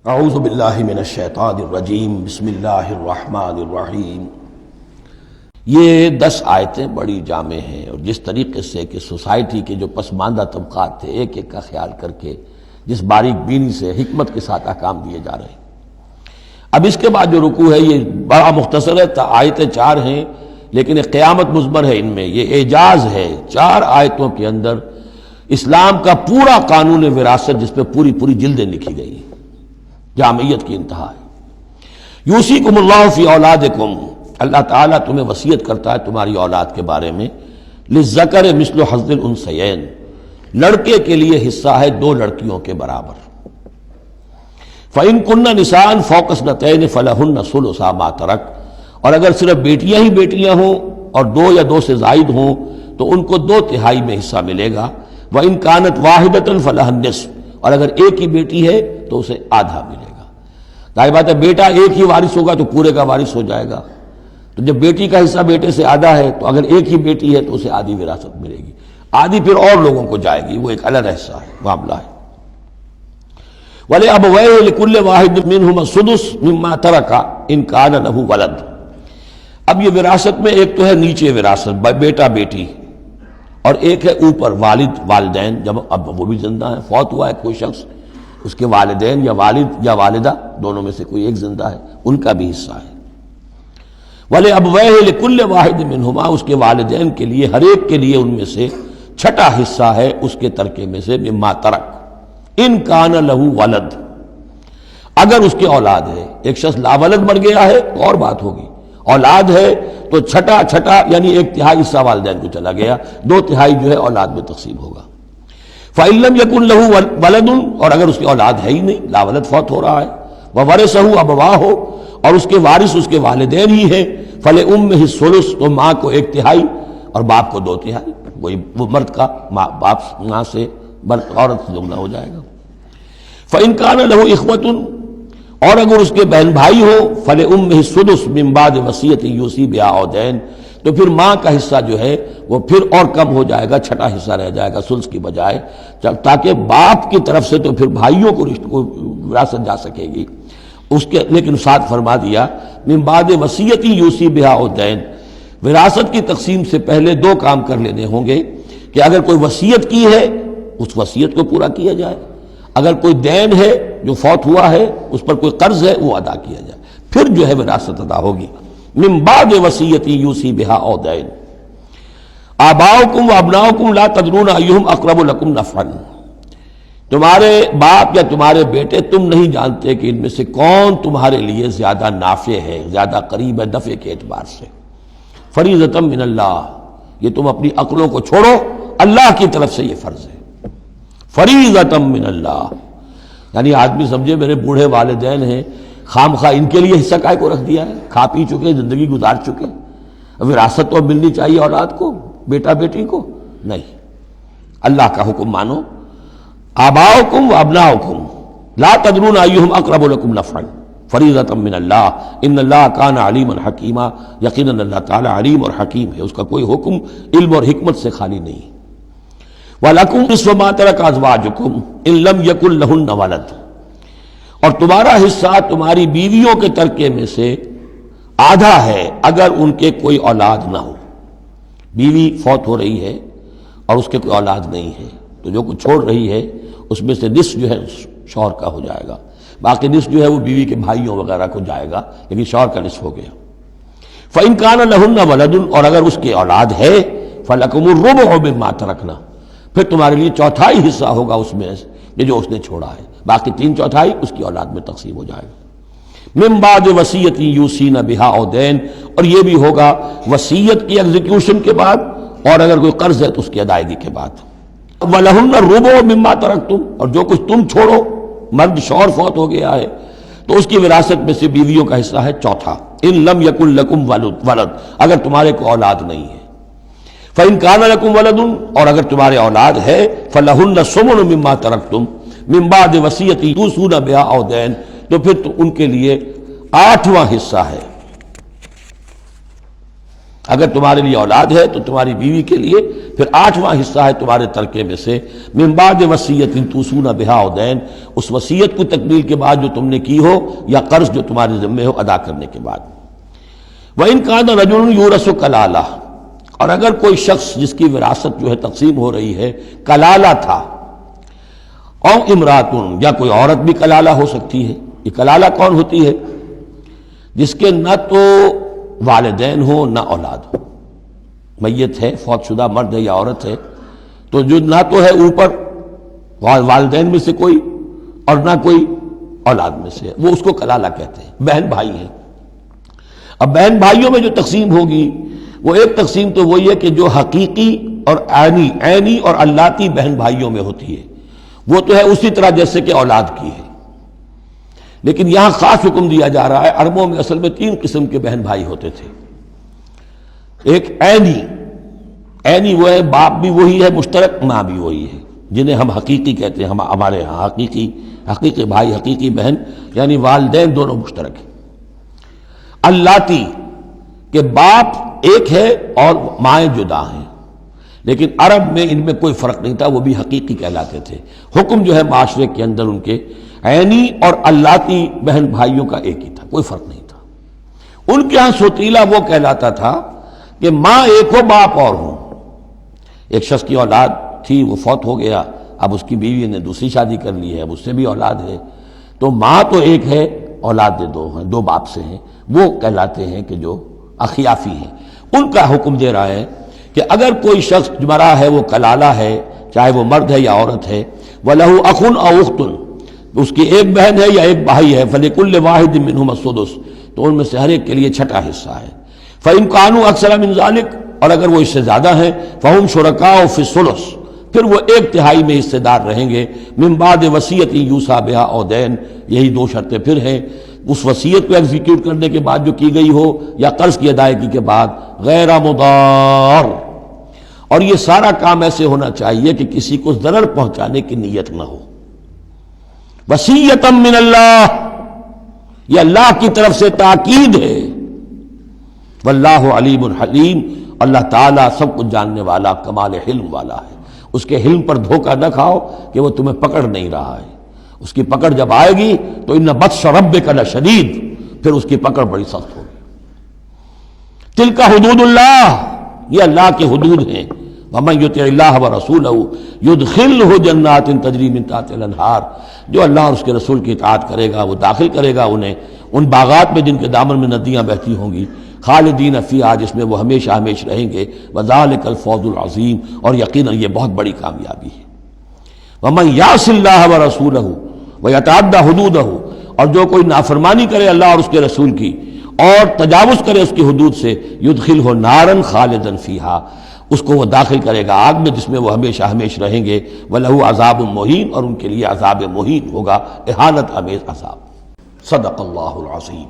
اعوذ باللہ من الشیطان الرجیم بسم اللہ الرحمن الرحیم۔ یہ 10 آیتیں بڑی جامع ہیں، اور جس طریقے سے کہ سوسائٹی کے جو پسماندہ طبقات تھے ایک ایک کا خیال کر کے جس باریک بینی سے حکمت کے ساتھ احکام دیے جا رہے ہیں۔ اب اس کے بعد جو رکوع ہے یہ بڑا مختصر ہے، آیتیں 4 ہیں لیکن ایک قیامت مضمر ہے ان میں، یہ اعجاز ہے۔ 4 آیتوں کے اندر اسلام کا پورا قانون وراثت جس پہ پوری جلدیں لکھی گئی ہیں، جامعیت کی انتہا ہے۔ یوصیکم اللہ فی اولادکم، اللہ تعالیٰ تمہیں وصیت کرتا ہے تمہاری اولاد کے بارے میں، للذکر مثل حظ الانثیین، لڑکے کے لیے حصہ ہے 2 لڑکیوں کے برابر۔ فإن کن نساء فوق اثنتین فلہن ثلث ما ترک، اور اگر صرف بیٹیاں ہی بیٹیاں ہوں اور 2 یا 2 سے زائد ہوں تو ان کو 2/3 میں حصہ ملے گا۔ وإن کانت واحدۃ فلہا النصف، اور اگر ایک ہی بیٹی ہے تو اسے آدھا ملے گا۔ ظاہر بات ہے بیٹا ایک ہی وارث ہوگا تو پورے کا وارث ہو جائے گا، تو جب بیٹی کا حصہ بیٹے سے آدھا ہے تو اگر ایک ہی بیٹی ہے تو اسے آدھی وراثت ملے گی، آدھی پھر اور لوگوں کو جائے گی، وہ ایک الگ حصہ ہے، معاملہ ہے۔ وَلِأَبَوَيْهِ لِكُلِّ وَاحِدٍ مِّنْهُمَا السُّدُسُ مِمَّا تَرَكَ إِن كَانَ لَهُ وَلَدٌ۔ اب یہ وراثت میں ایک تو ہے نیچے وراثت بیٹا بیٹی، اور ایک ہے اوپر والد والدین، جب اب وہ بھی زندہ ہیں، فوت ہوا ہے کوئی شخص، اس کے والدین یا والد یا والدہ دونوں میں سے کوئی ایک زندہ ہے، ان کا بھی حصہ ہے۔ وَلِأَبْوَيْهِ لِكُلِّ وَاحِدٍ مِّنْهُمَا، اس کے والدین کے لیے ہر ایک کے لیے ان میں سے چھٹا حصہ ہے اس کے ترکے میں سے، مما ترک ان کان لہو ولد، اگر اس کے اولاد ہے۔ ایک شخص لاولد مر گیا ہے تو اور بات ہوگی، اولاد ہے تو چھٹا یعنی 1/3 حصہ والدین کو چلا گیا، 2/3 جو ہے اولاد میں تقسیم ہوگا۔ فَإِن لَّمْ يَكُن لَّهُ وَلَدٌ، اور اگر اس کی اولاد ہے ہی نہیں، لاولد فوت ہو رہا ہے، وَوَرِثَهُ أَبَوَاهُ، اور اس کے وارث اس کے والدین ہی ہیں، فَلِأُمِّهِ الثُّلُثُ، تو ماں کو 1/3 اور باپ کو 2/3، وہی وہ مرد کا باپ ماں سے عورت سے دگنا ہو جائے گا۔ فَإِن كَانَ لَهُ إِخْوَةٌ، اور اگر اس کے بہن بھائی ہو، فَلِأُمِّهِ السُّدُسُ مِن بَعْدِ وَصِيَّةٍ يُوصِي بِهَا أَوْ دَيْنٍ، تو پھر ماں کا حصہ جو ہے وہ پھر اور کم ہو جائے گا، چھٹا حصہ رہ جائے گا سلس کی بجائے، تاکہ باپ کی طرف سے تو پھر بھائیوں کو وراثت جا سکے گی اس کے، لیکن ساتھ فرما دیا من بعد وصیت یوصی بہا او دین، وراثت کی تقسیم سے پہلے 2 کام کر لینے ہوں گے کہ اگر کوئی وصیت کی ہے اس وصیت کو پورا کیا جائے، اگر کوئی دین ہے جو فوت ہوا ہے اس پر کوئی قرض ہے وہ ادا کیا جائے، پھر جو ہے وراثت ادا ہوگی۔ من بعد وصیت یوصی بہا او دین، آباؤکم و ابناؤکم لا تدرون ایہم اقرب لکم نفعا، تمہارے باپ یا تمہارے بیٹے تم نہیں جانتے کہ ان میں سے کون تمہارے لیے زیادہ نافع ہے، زیادہ قریب ہے نفع کے اعتبار سے۔ فریضۃ من اللہ، یہ تم اپنی عقلوں کو چھوڑو، اللہ کی طرف سے یہ فرض ہے، فریضۃ من اللہ، یعنی آدمی سمجھے میرے بوڑھے والدین ہیں، خام خواہ ان کے لیے حصہ کائے کو رکھ دیا ہے، کھا پی چکے، زندگی گزار چکے، وراثت تو ملنی چاہیے اولاد کو، بیٹا بیٹی کو نہیں، اللہ کا حکم مانو۔ آباؤکم و ابناؤکم لا تدرون ایہم اقرب لکم نفعا فریضۃ من اللہ ان اللہ کان علیما حکیما، یقیناً اللہ تعالی علیم اور حکیم ہے، اس کا کوئی حکم علم اور حکمت سے خالی نہیں۔ وَلَكُمْ نِصْفُ مَا تَرَكَ أَزْوَاجُكُمْ إِن لَّمْ يَكُن لَّهُنَّ وَلَدٌ، اور تمہارا حصہ تمہاری بیویوں کے ترکے میں سے آدھا ہے اگر ان کے کوئی اولاد نہ ہو، بیوی فوت ہو رہی ہے اور اس کے کوئی اولاد نہیں ہے تو جو کچھ چھوڑ رہی ہے اس میں سے نصف جو ہے شوہر کا ہو جائے گا، باقی نصف جو ہے وہ بیوی کے بھائیوں وغیرہ کو جائے گا، لیکن شوہر کا نصف ہو گیا۔ فَإِن كَانَ لَهُنَّ وَلَدٌ، اور اگر اس کی اولاد ہے، فَلَكُمُ الرُّبُعُ مِمَّا تَرَكْنَا، پھر تمہارے لیے 1/4 حصہ ہوگا اس میں یہ جو اس نے چھوڑا ہے، باقی 3/4 اس کی اولاد میں تقسیم ہو جائے گا۔ من بعد وصیت یوصین بہا او دین، اور یہ بھی ہوگا وصیت کی ایگزیکیوشن کے بعد، اور اگر کوئی قرض ہے تو اس کی ادائیگی کے بعد۔ وَلَهُنَّ الرُّبُعُ مِمَّا تَرَكْتُمْ، اور جو کچھ تم چھوڑو، مرد شوہر فوت ہو گیا ہے تو اس کی وراثت میں سے بیویوں کا حصہ ہے 1/4، ان لم یکن لکم ولد، اگر تمہارے کو اولاد نہیں ہے۔ فَإِن كَانَ لَكُمْ وَلَدٌ، اور اگر تمہارے اولاد ہے، فَلَهُنَّ الثُّمُنُ مِمَّا تَرَكْتُمْ مِن بَعْدِ وَصِيَّةٍ تُوصُونَ بِهَا أَوْ دَيْنٍ، تو پھر ان کے لیے 8واں حصہ ہے۔ اگر تمہارے لیے اولاد ہے تو تمہاری بیوی کے لیے پھر 8واں حصہ ہے تمہارے ترکے میں سے، من بعد وصیت توصون بہا او دین، اس وصیت کو تکمیل کے بعد جو تم نے کی ہو یا قرض جو تمہارے ذمے ہو ادا کرنے کے بعد۔ وَإِنْ كَانَ رَجُلٌ يُورَثُ کلالہ، اور اگر کوئی شخص جس کی وراثت جو ہے تقسیم ہو رہی ہے کلالہ تھا، او امراتن، یا کوئی عورت بھی کلالہ ہو سکتی ہے۔ یہ کلالہ کون ہوتی ہے؟ جس کے نہ تو والدین ہو نہ اولاد ہو، میت ہے، فوت شدہ مرد ہے یا عورت ہے، تو جو نہ تو ہے اوپر والدین میں سے کوئی اور نہ کوئی اولاد میں سے، وہ اس کو کلالہ کہتے ہیں۔ بہن بھائی ہیں، اب بہن بھائیوں میں جو تقسیم ہوگی وہ ایک تقسیم تو وہی ہے کہ جو حقیقی اور عینی اور اللاتی بہن بھائیوں میں ہوتی ہے، وہ تو ہے اسی طرح جیسے کہ اولاد کی ہے، لیکن یہاں خاص حکم دیا جا رہا ہے۔ عربوں میں اصل میں 3 قسم کے بہن بھائی ہوتے تھے۔ ایک عینی وہ ہے، باپ بھی وہی ہے مشترک، ماں بھی وہی ہے، جنہیں ہم حقیقی کہتے ہیں، ہمارے ہاں حقیقی بھائی، حقیقی بہن، یعنی والدین دونوں مشترک ہیں۔ اللاتی کہ باپ ایک ہے اور مائیں جدا ہیں، لیکن عرب میں ان میں کوئی فرق نہیں تھا، وہ بھی حقیقی کہلاتے تھے۔ حکم جو ہے معاشرے کے اندر ان کے عینی اور اللاتی بہن بھائیوں کا ایک ہی تھا، کوئی فرق نہیں تھا۔ ان کے ہاں سوتیلا وہ کہلاتا تھا کہ ماں ایک ہو باپ اور ہو۔ ایک شخص کی اولاد تھی، وہ فوت ہو گیا، اب اس کی بیوی نے دوسری شادی کر لی ہے، اب اس سے بھی اولاد ہے، تو ماں تو ایک ہے، اولاد دو ہیں، 2 باپ سے ہیں، وہ کہلاتے ہیں کہ جو اخیافی ہیں۔ ان کا حکم دے رہا ہے کہ اگر کوئی شخص مرا ہے وہ کلالہ ہے، چاہے وہ مرد ہے یا عورت ہے، وَلَهُ أَخٌ أَوْ أُخْتٌ، اس کی ایک بہن ہے یا ایک بھائی ہے، فَلِكُلِّ وَاحِدٍ مِّنْهُمَا السُّدُسُ، تو ان میں سے ہر ایک کے لیے چھٹا حصہ ہے۔ فَإِنْ كَانُوا أَكْثَرَ مِنْ ذَلِكَ، اور اگر وہ اس سے زیادہ ہیں، فَهُمْ شُرَكَاءُ فِي الثُّلُثِ، پھر وہ 1/3 میں حصے دار رہیں گے، من بعد وصیت یوصی بہا او دین، یہی 2 شرطیں پھر ہیں، اس وصیت کو ایگزیکیوٹ کرنے کے بعد جو کی گئی ہو یا قرض کی ادائیگی کے بعد، غیر مضار، اور یہ سارا کام ایسے ہونا چاہیے کہ کسی کو ضرر پہنچانے کی نیت نہ ہو۔ وصیۃ من اللہ، یہ اللہ کی طرف سے تاکید ہے۔ واللہ علیم حلیم، اللہ تعالیٰ سب کچھ جاننے والا، کمال حلم والا ہے۔ اس کے حلم پر دھوکہ نہ کھاؤ کہ وہ تمہیں پکڑ نہیں رہا ہے، اس کی پکڑ جب آئے گی تو ان بطش ربک لشدید، پھر اس کی پکڑ بڑی سخت ہوگی۔ تلک حدود اللہ، یہ اللہ کے حدود ہیں۔ ومن یطع اللہ ورسولہ یدخلہ جنات تجری من تحتہا الانہار، جو اللہ اور اس کے رسول کی اطاعت کرے گا وہ داخل کرے گا انہیں ان باغات میں جن کے دامن میں ندیاں بہتی ہوں گی، خالدین فیہا، جس میں وہ ہمیشہ ہمیشہ رہیں گے، وذالک الفوز العظیم، اور یقیناً یہ بہت بڑی کامیابی ہے۔ ومن یعص اللہ ورسولہ ویتعدی حدودہ، اور جو کوئی نافرمانی کرے اللہ اور اس کے رسول کی اور تجاوز کرے اس کی حدود سے، یدخلہ نارا خالدا فیہا، اس کو وہ داخل کرے گا آگ میں جس میں وہ ہمیشہ ہمیشہ رہیں گے، وَلَهُ عذاب مہین، اور ان کے لیے عذاب مہین ہوگا، اہانت آمیز عذاب۔ صدق اللہ العظیم۔